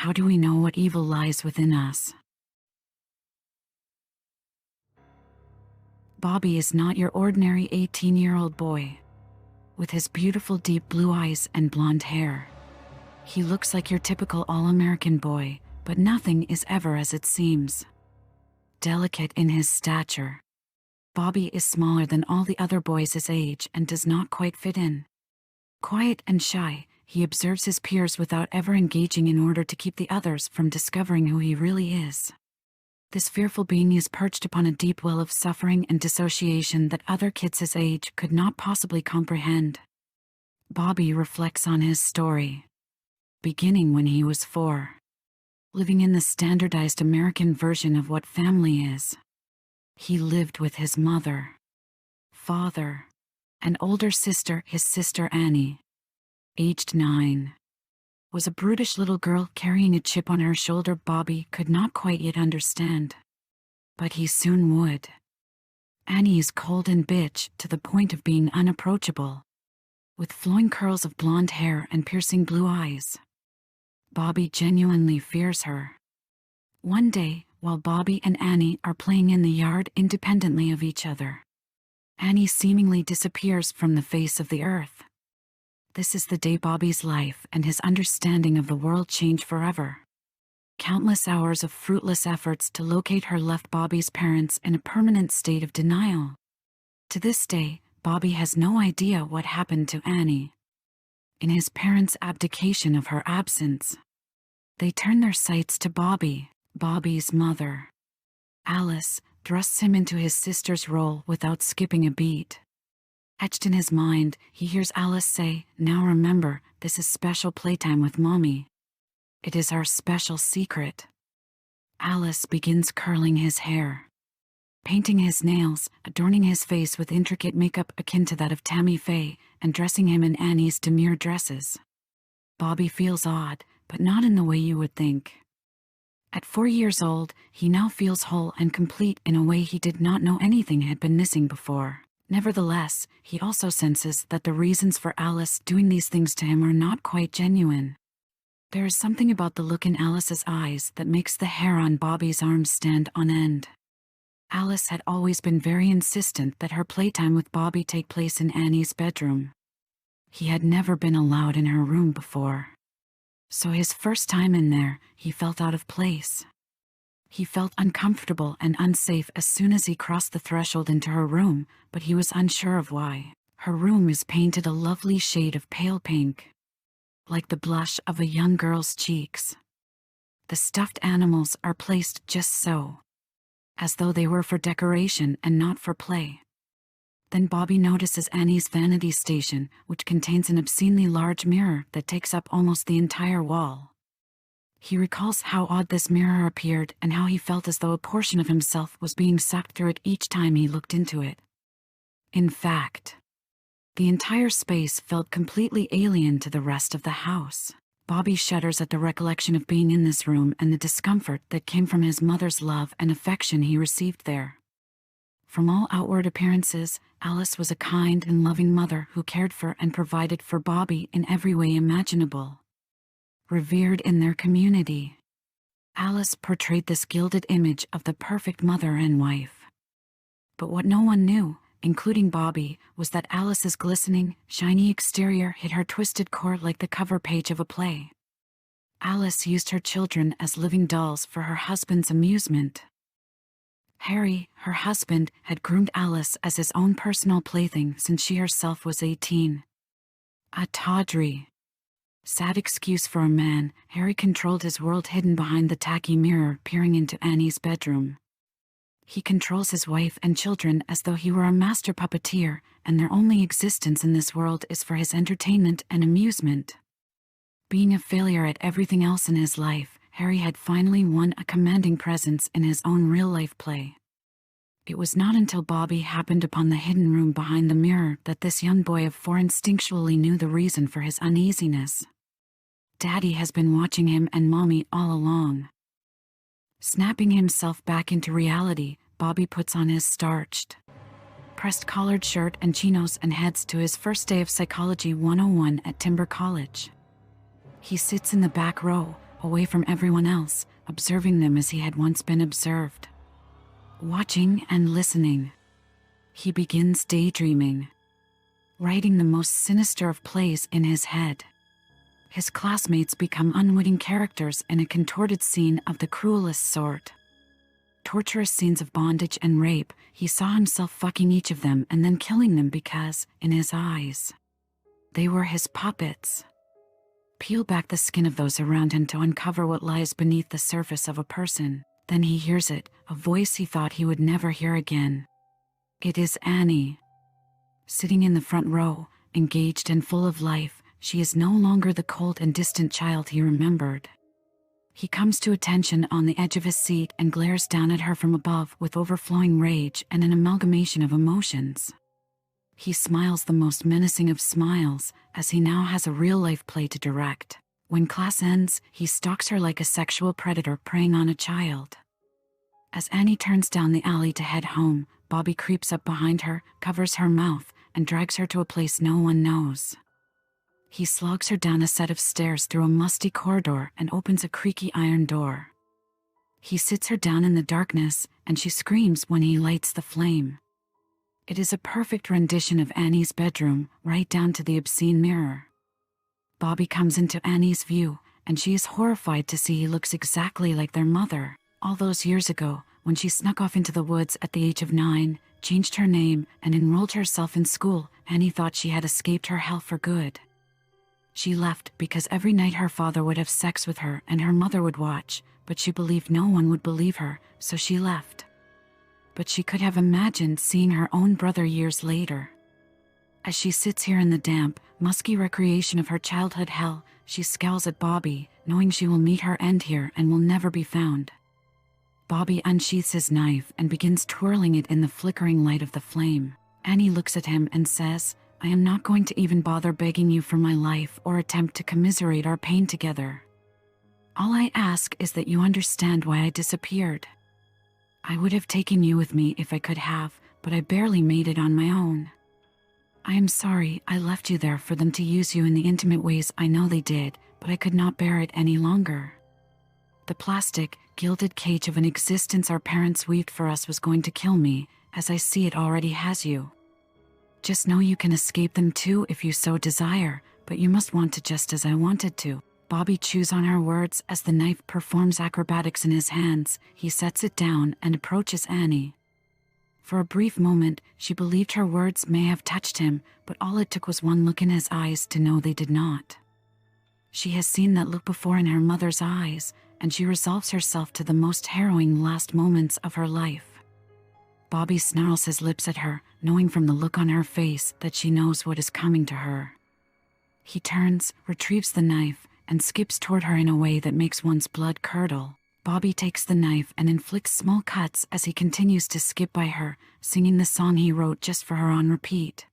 how do we know what evil lies within us? Bobby is not your ordinary 18-year-old boy. With his beautiful deep blue eyes and blonde hair, he looks like your typical all-American boy, but nothing is ever as it seems. Delicate in his stature, Bobby is smaller than all the other boys his age and does not quite fit in. Quiet and shy, he observes his peers without ever engaging in order to keep the others from discovering who he really is. This fearful being is perched upon a deep well of suffering and dissociation that other kids his age could not possibly comprehend. Bobby reflects on his story, beginning when he was 4. Living in the standardized American version of what family is. He lived with his mother, father, and older sister, his sister Annie, aged 9. Was a brutish little girl carrying a chip on her shoulder Bobby could not quite yet understand. But he soon would. Annie is cold and bitch to the point of being unapproachable, with flowing curls of blonde hair and piercing blue eyes. Bobby genuinely fears her. One day, while Bobby and Annie are playing in the yard independently of each other, Annie seemingly disappears from the face of the earth. This is the day Bobby's life and his understanding of the world change forever. Countless hours of fruitless efforts to locate her left Bobby's parents in a permanent state of denial. To this day, Bobby has no idea what happened to Annie. In his parents' abdication of her absence, they turn their sights to Bobby. Bobby's mother, Alice, thrusts him into his sister's role without skipping a beat. Etched in his mind, he hears Alice say, "Now remember, this is special playtime with Mommy. It is our special secret." Alice begins curling his hair, painting his nails, adorning his face with intricate makeup akin to that of Tammy Faye, and dressing him in Annie's demure dresses. Bobby feels odd, but not in the way you would think. At 4 years old, he now feels whole and complete in a way he did not know anything had been missing before. Nevertheless, he also senses that the reasons for Alice doing these things to him are not quite genuine. There is something about the look in Alice's eyes that makes the hair on Bobby's arms stand on end. Alice had always been very insistent that her playtime with Bobby take place in Annie's bedroom. He had never been allowed in her room before. So his first time in there, he felt out of place. He felt uncomfortable and unsafe as soon as he crossed the threshold into her room, but he was unsure of why. Her room is painted a lovely shade of pale pink, like the blush of a young girl's cheeks. The stuffed animals are placed just so, as though they were for decoration and not for play. Then Bobby notices Annie's vanity station, which contains an obscenely large mirror that takes up almost the entire wall. He recalls how odd this mirror appeared and how he felt as though a portion of himself was being sucked through it each time he looked into it. In fact, the entire space felt completely alien to the rest of the house. Bobby shudders at the recollection of being in this room and the discomfort that came from his mother's love and affection he received there. From all outward appearances, Alice was a kind and loving mother who cared for and provided for Bobby in every way imaginable. Revered in their community, Alice portrayed this gilded image of the perfect mother and wife. But what no one knew, including Bobby, was that Alice's glistening, shiny exterior hid her twisted core like the cover page of a play. Alice used her children as living dolls for her husband's amusement. Harry, her husband, had groomed Alice as his own personal plaything since she herself was 18. A tawdry, sad excuse for a man, Harry controlled his world hidden behind the tacky mirror peering into Annie's bedroom. He controls his wife and children as though he were a master puppeteer, and their only existence in this world is for his entertainment and amusement. Being a failure at everything else in his life, Harry had finally won a commanding presence in his own real-life play. It was not until Bobby happened upon the hidden room behind the mirror that this young boy of 4 instinctually knew the reason for his uneasiness. Daddy has been watching him and Mommy all along. Snapping himself back into reality, Bobby puts on his starched, pressed collared shirt and chinos and heads to his first day of Psychology 101 at Timber College. He sits in the back row, away from everyone else, observing them as he had once been observed. Watching and listening. He begins daydreaming, writing the most sinister of plays in his head. His classmates become unwitting characters in a contorted scene of the cruelest sort. Torturous scenes of bondage and rape, he saw himself fucking each of them and then killing them because, in his eyes, they were his puppets. Peel back the skin of those around him to uncover what lies beneath the surface of a person. Then he hears it, a voice he thought he would never hear again. It is Annie. Sitting in the front row, engaged and full of life, she is no longer the cold and distant child he remembered. He comes to attention on the edge of his seat and glares down at her from above with overflowing rage and an amalgamation of emotions. He smiles the most menacing of smiles, as he now has a real-life play to direct. When class ends, he stalks her like a sexual predator preying on a child. As Annie turns down the alley to head home, Bobby creeps up behind her, covers her mouth, and drags her to a place no one knows. He slogs her down a set of stairs through a musty corridor and opens a creaky iron door. He sits her down in the darkness, and she screams when he lights the flame. It is a perfect rendition of Annie's bedroom, right down to the obscene mirror. Bobby comes into Annie's view, and she is horrified to see he looks exactly like their mother. All those years ago, when she snuck off into the woods at the age of 9, changed her name, and enrolled herself in school, Annie thought she had escaped her hell for good. She left because every night her father would have sex with her and her mother would watch, but she believed no one would believe her, so she left. But she could have imagined seeing her own brother years later. As she sits here in the damp, musky recreation of her childhood hell, she scowls at Bobby, knowing she will meet her end here and will never be found. Bobby unsheaths his knife and begins twirling it in the flickering light of the flame. Annie looks at him and says, "I am not going to even bother begging you for my life or attempt to commiserate our pain together. All I ask is that you understand why I disappeared. I would have taken you with me if I could have, but I barely made it on my own. I am sorry I left you there for them to use you in the intimate ways I know they did, but I could not bear it any longer. The plastic, gilded cage of an existence our parents weaved for us was going to kill me, as I see it already has you. Just know you can escape them too if you so desire, but you must want to just as I wanted to." Bobby chews on her words as the knife performs acrobatics in his hands. He sets it down and approaches Annie. For a brief moment, she believed her words may have touched him, but all it took was one look in his eyes to know they did not. She has seen that look before in her mother's eyes, and she resolves herself to the most harrowing last moments of her life. Bobby snarls his lips at her, knowing from the look on her face that she knows what is coming to her. He turns, retrieves the knife, and skips toward her in a way that makes one's blood curdle. Bobby takes the knife and inflicts small cuts as he continues to skip by her, singing the song he wrote just for her on repeat.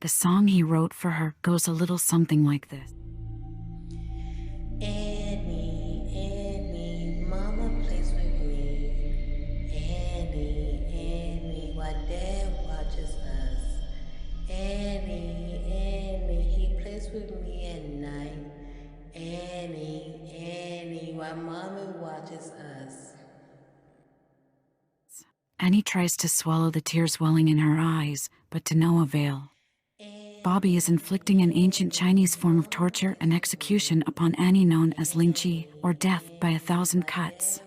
The song he wrote for her goes a little something like this. Annie, Annie, Mama plays with me. Annie, Annie, why Dad watches us. Annie, Annie, he plays with me at night. Annie, Annie, why Mommy watches us. Annie tries to swallow the tears welling in her eyes, but to no avail. Bobby is inflicting an ancient Chinese form of torture and execution upon Annie known as Ling Chi, or death by 1,000 cuts.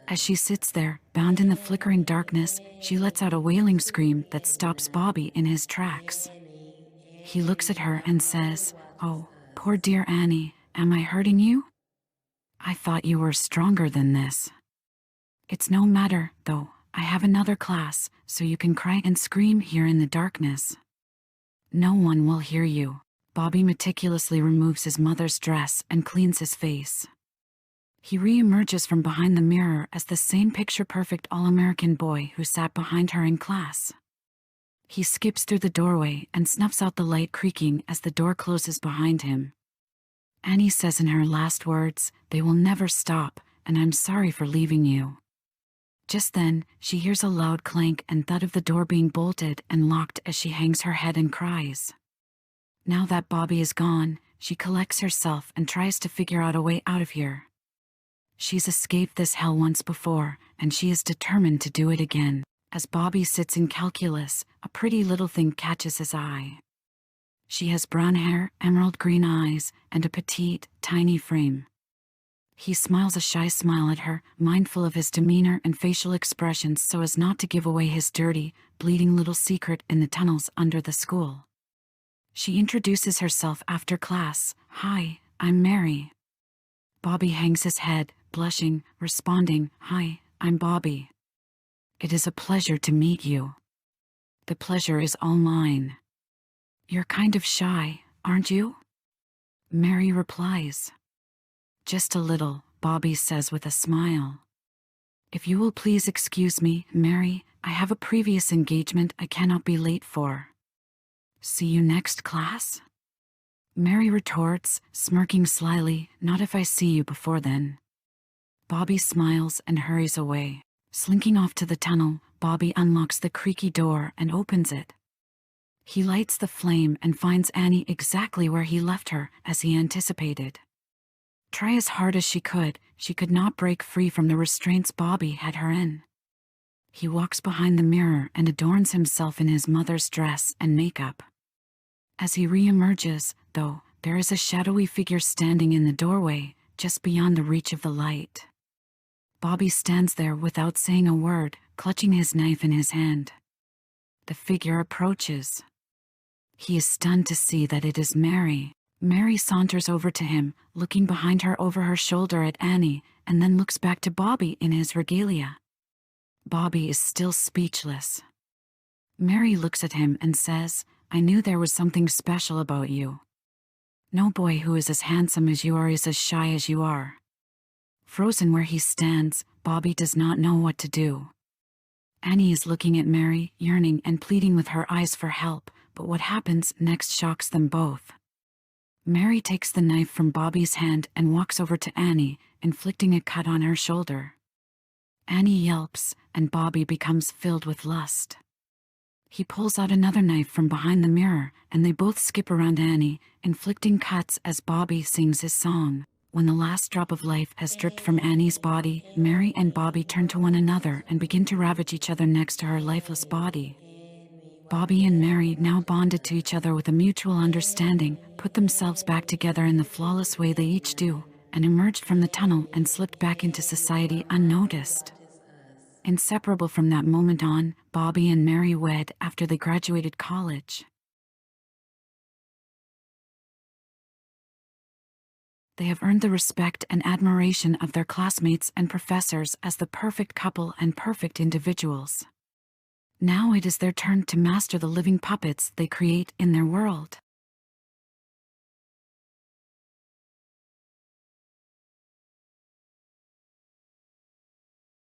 As she sits there, bound in the flickering darkness, she lets out a wailing scream that stops Bobby in his tracks. He looks at her and says, "Oh, poor dear Annie, am I hurting you? I thought you were stronger than this. It's no matter, though, I have another class, so you can cry and scream here in the darkness. No one will hear you." Bobby meticulously removes his mother's dress and cleans his face. He re-emerges from behind the mirror as the same picture-perfect all-American boy who sat behind her in class. He skips through the doorway and snuffs out the light creaking as the door closes behind him. Annie says in her last words, "They will never stop, and I'm sorry for leaving you." Just then, she hears a loud clank and thud of the door being bolted and locked as she hangs her head and cries. Now that Bobby is gone, She collects herself and tries to figure out a way out of here. She's escaped this hell once before, and she is determined to do it again. As Bobby sits in calculus, a pretty little thing catches his eye. She has brown hair, emerald green eyes, and a petite, tiny frame. He smiles a shy smile at her, mindful of his demeanor and facial expressions so as not to give away his dirty, bleeding little secret in the tunnels under the school. She introduces herself after class. "Hi, I'm Mary." Bobby hangs his head, blushing, responding, "Hi, I'm Bobby. It is a pleasure to meet you." "The pleasure is all mine." "You're kind of shy, aren't you?" Mary replies. "Just a little," Bobby says with a smile. "If you will please excuse me, Mary, I have a previous engagement I cannot be late for." "See you next class?" Mary retorts, smirking slyly, "Not if I see you before then." Bobby smiles and hurries away. Slinking off to the tunnel, Bobby unlocks the creaky door and opens it. He lights the flame and finds Annie exactly where he left her, as he anticipated. Try as hard as she could not break free from the restraints Bobby had her in. He walks behind the mirror and adorns himself in his mother's dress and makeup. As he re-emerges, though, there is a shadowy figure standing in the doorway, just beyond the reach of the light. Bobby stands there without saying a word, clutching his knife in his hand. The figure approaches. He is stunned to see that it is Mary. Mary saunters over to him, looking behind her over her shoulder at Annie, and then looks back to Bobby in his regalia. Bobby is still speechless. Mary looks at him and says, "I knew there was something special about you. No boy who is as handsome as you are is as shy as you are." Frozen where he stands, Bobby does not know what to do. Annie is looking at Mary, yearning and pleading with her eyes for help, but what happens next shocks them both. Mary takes the knife from Bobby's hand and walks over to Annie, inflicting a cut on her shoulder. Annie yelps, and Bobby becomes filled with lust. He pulls out another knife from behind the mirror, and they both skip around Annie, inflicting cuts as Bobby sings his song. When the last drop of life has dripped from Annie's body, Mary and Bobby turn to one another and begin to ravage each other next to her lifeless body. Bobby and Mary, now bonded to each other with a mutual understanding, put themselves back together in the flawless way they each do, and emerged from the tunnel and slipped back into society unnoticed. Inseparable from that moment on, Bobby and Mary wed after they graduated college. They have earned the respect and admiration of their classmates and professors as the perfect couple and perfect individuals. Now it is their turn to master the living puppets they create in their world.